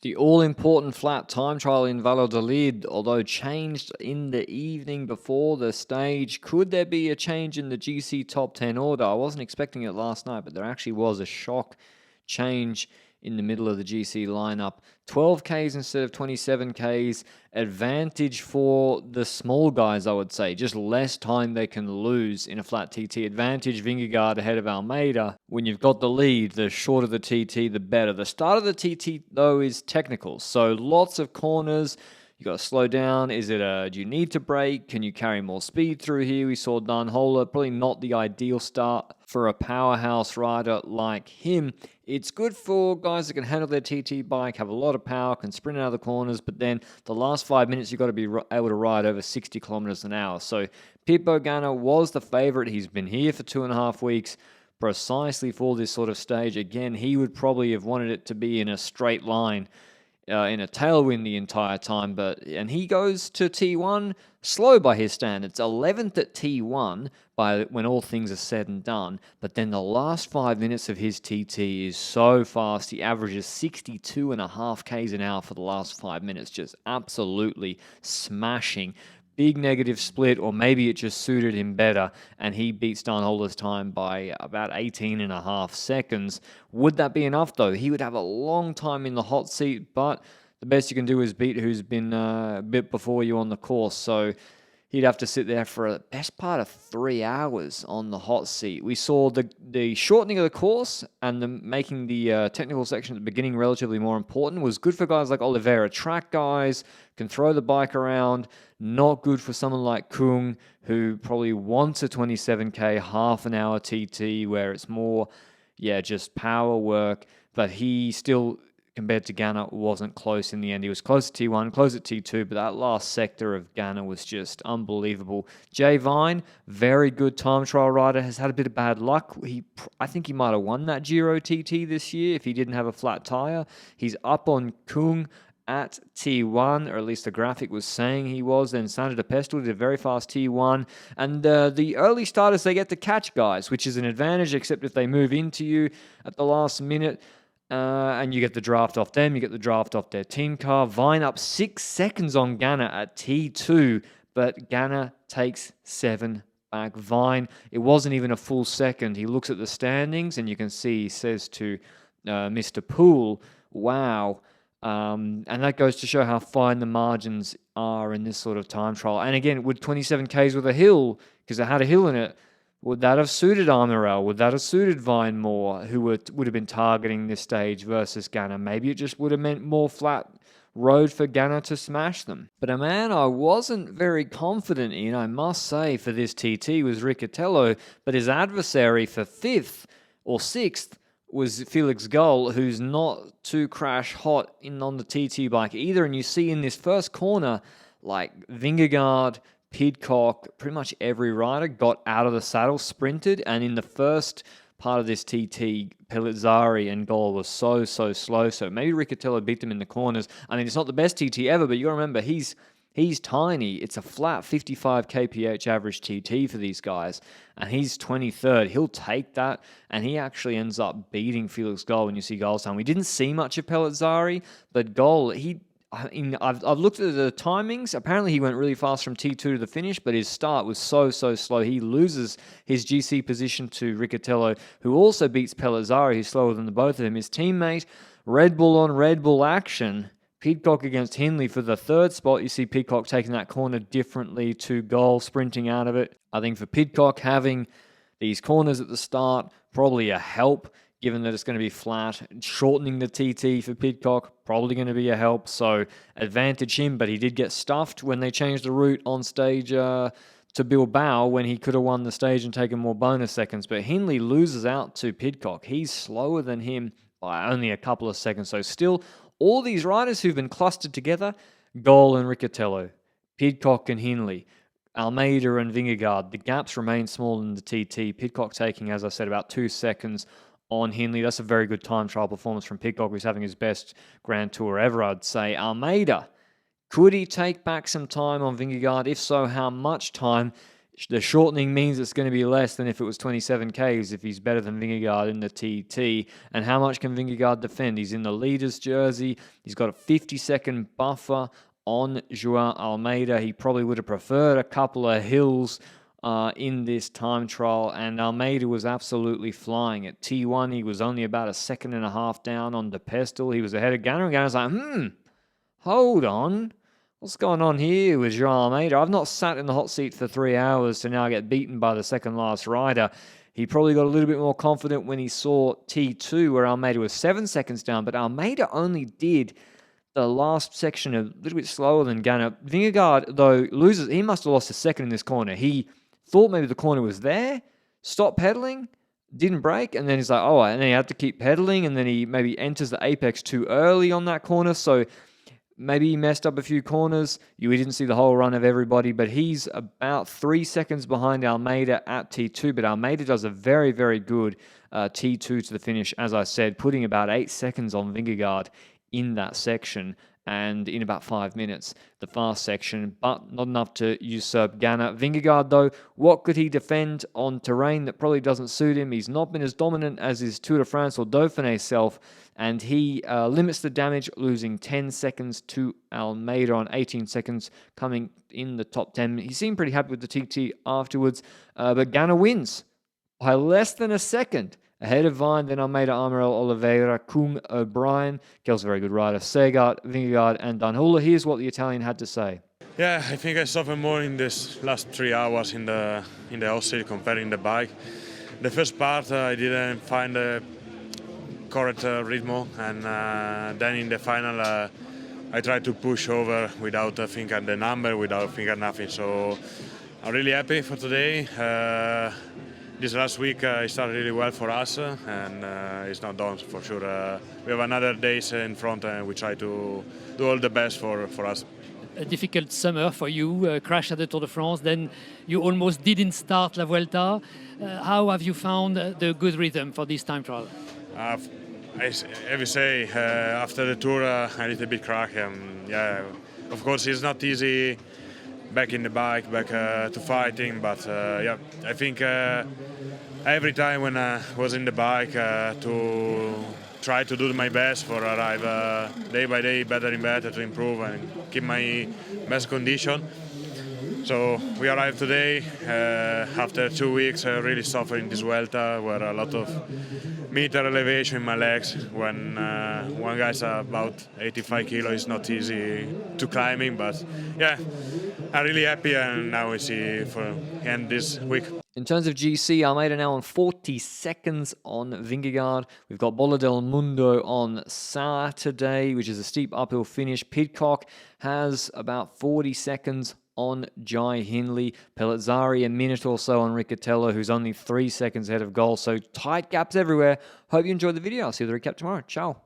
The all-important flat time trial in Valladolid, although changed in the evening before the stage. Could there be a change in the GC top 10 order? I wasn't expecting it last night, but there actually was a shock change in the middle of the GC lineup. 12Ks instead of 27Ks. Advantage for the small guys, I would say. Just less time they can lose in a flat TT. Advantage Vingegaard ahead of Almeida. When you've got the lead, the shorter the TT, the better. The start of the TT, though, is technical. So lots of corners. You got to slow down. Is it do you need to brake? Can you carry more speed through here? We saw Dan Holer, probably not the ideal start for a powerhouse rider like him. It's good for guys that can handle their TT bike, have a lot of power, can sprint out of the corners, but then the last 5 minutes you've got to be able to ride over 60 kilometers an hour. So Filippo Ganna was the favorite. He's been here for 2.5 weeks precisely for this sort of stage. Again, he would probably have wanted it to be in a straight line, in a tailwind the entire time, and he goes to T1 slow by his standards, 11th at T1 when all things are said and done, but then the last 5 minutes of his TT is so fast. He averages 62.5 Ks an hour for the last 5 minutes, just absolutely smashing. Big negative split, or maybe it just suited him better, and he beats Dan Holer's time by about 18.5 seconds. Would that be enough, though? He would have a long time in the hot seat, but the best you can do is beat who's been a bit before you on the course, so he'd have to sit there for the best part of 3 hours on the hot seat. We saw the shortening of the course and making the technical section at the beginning relatively more important was good for guys like Oliveira. Track guys can throw the bike around. Not good for someone like Kung, who probably wants a 27K half an hour TT where it's more, just power work. But he still, compared to Ganna, wasn't close in the end. He was close to T1, close at T2, but that last sector of Ganna was just unbelievable. Jay Vine, very good time trial rider, has had a bit of bad luck. I think he might have won that Giro TT this year if he didn't have a flat tire. He's up on Kung at T1, or at least the graphic was saying he was. Then Santa de Pestel did a very fast T1. And the early starters, they get to catch guys, which is an advantage, except if they move into you at the last minute. And you get the draft off them, you get the draft off their team car. Vine up 6 seconds on Ganna at T2, but Ganna takes 7 back. Vine, it wasn't even a full second. He looks at the standings, and you can see he says to Mr. Poole, wow. And that goes to show how fine the margins are in this sort of time trial. And again, would 27Ks with a hill, because it had a hill in it, would that have suited Armorel? Would that have suited Vine more, who would have been targeting this stage versus Ganna? Maybe it just would have meant more flat road for Ganna to smash them. But a man I wasn't very confident in, I must say, for this TT was Riccatello, but his adversary for 5th or 6th was Felix Gull, who's not too crash hot on the TT bike either. And you see in this first corner, like Vingegaard, Pidcock, pretty much every rider got out of the saddle, sprinted, and in the first part of this TT, Pellizzari and Gull was so slow. So maybe Riccatello beat them in the corners. I mean, it's not the best TT ever, but you got to remember, he's tiny. It's a flat 55 kph average TT for these guys, and he's 23rd. He'll take that, and he actually ends up beating Felix Gull when you see Gull's time. We didn't see much of Pellizzari, but Gull, I've looked at the timings. Apparently, he went really fast from T2 to the finish, but his start was so slow. He loses his GC position to Riccatello, who also beats Pellizzari, who's slower than the both of them. His teammate, Red Bull on Red Bull action. Pidcock against Hindley for the 3rd spot. You see Pidcock taking that corner differently to Gull, sprinting out of it. I think for Pidcock, having these corners at the start, probably a help, given that it's going to be flat. Shortening the TT for Pidcock, probably going to be a help. So advantage him, but he did get stuffed when they changed the route on stage to Bilbao, when he could have won the stage and taken more bonus seconds. But Hindley loses out to Pidcock. He's slower than him by only a couple of seconds. So still, all these riders who've been clustered together, Gull and Riccatello, Pidcock and Hindley, Almeida and Vingegaard, the gaps remain small in the TT. Pidcock taking, as I said, about 2 seconds on Hindley. That's a very good time trial performance from Pidcock, who's having his best Grand Tour ever, I'd say. Almeida, could he take back some time on Vingegaard? If so, how much time? The shortening means it's going to be less than if it was 27 Ks if he's better than Vingegaard in the TT. And how much can Vingegaard defend? He's in the leader's jersey. He's got a 50-second buffer on Joao Almeida. He probably would have preferred a couple of hills in this time trial, and Almeida was absolutely flying. At T1, he was only about a second and a half down on the Pestle. He was ahead of Ganna, and Ganna's like, hold on. What's going on here with Joao Almeida? I've not sat in the hot seat for 3 hours to now get beaten by the second last rider. He probably got a little bit more confident when he saw T2, where Almeida was 7 seconds down, but Almeida only did the last section a little bit slower than Ganna. Vingegaard, though, loses. He must have lost a second in this corner. He thought maybe the corner was there, stopped pedaling, didn't brake, and then he's like, oh, and then he had to keep pedaling, and then he maybe enters the apex too early on that corner, so maybe he messed up a few corners. We didn't see the whole run of everybody, but he's about 3 seconds behind Almeida at T2. But Almeida does a very, very good T2 to the finish, as I said, putting about 8 seconds on Vingegaard in that section. And in about 5 minutes, the fast section, but not enough to usurp Ganna. Vingegaard, though, what could he defend on terrain that probably doesn't suit him? He's not been as dominant as his Tour de France or Dauphiné self, and he limits the damage, losing 10 seconds to Almeida on 18 seconds, coming in the top 10. He seemed pretty happy with the TT afterwards, but Ganna wins by less than a second. Ahead of Vine, then Almeida, Amaral, Oliveira, Kung, O'Brien, Kel's a very good rider, Segart, Vingegaard, and Danhula. Here's what the Italian had to say. Yeah, I think I suffered more in this last 3 hours in the hot comparing the bike. The first part I didn't find the correct rhythm, and then in the final I tried to push over without thinking the number, without thinking nothing. So I'm really happy for today. This last week it started really well for us, and it's not done for sure. We have another days in front, and we try to do all the best for us. A difficult summer for you, crash at the Tour de France, then you almost didn't start La Vuelta. How have you found the good rhythm for this time trial? Every say after the Tour a little bit crack. Yeah, of course it's not easy back in the bike, back to fighting, but yeah, I think every time when I was in the bike to try to do my best for arrive day by day better and better to improve and keep my best condition. So we arrived today after 2 weeks really suffering this Vuelta, where a lot of meter elevation in my legs. When one guy's about 85 kilos, it's not easy to climbing, but yeah, I'm really happy, and now we see for end this week. In terms of GC, Almeida now on 40 seconds on Vingegaard. We've got Bola del Mundo on Saturday, which is a steep uphill finish. Pidcock has about 40 seconds on Jai Hindley. Pellizzari a minute or so on Riccatello, who's only 3 seconds ahead of goal. So tight gaps everywhere. Hope you enjoyed the video. I'll see you the recap tomorrow. Ciao.